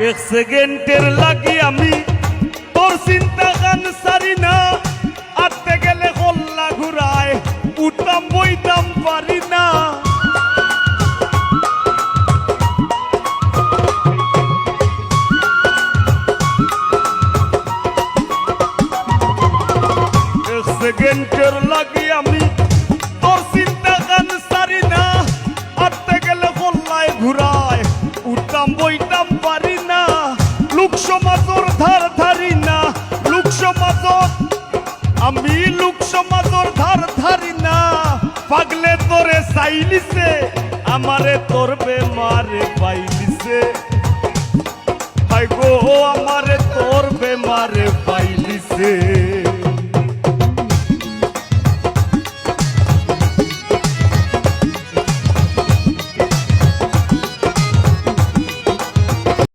এক সেকেন্ডের লাগি আমি তোর চিন্তা গান সারি না, আটতে গেলে কল্লা ঘুরায় উঠতাম বইতাম পারি না। এক সেকেন্ডের লাগি আমি তোর চিন্তা গান সারি না, আটতে গেলে কল্লায় ঘুরায় উঠতাম বইতাম পারি না। লোক সমাজর ধার ধারি না, লোক সমাজর আমি লোক সমাজর ধার ধারি না। পাগলে তোরে চাইলিছে, আমারে তোর বেমারে পাইলিছে। হাই গো আমারে তোর বেমারে পাইলিছে।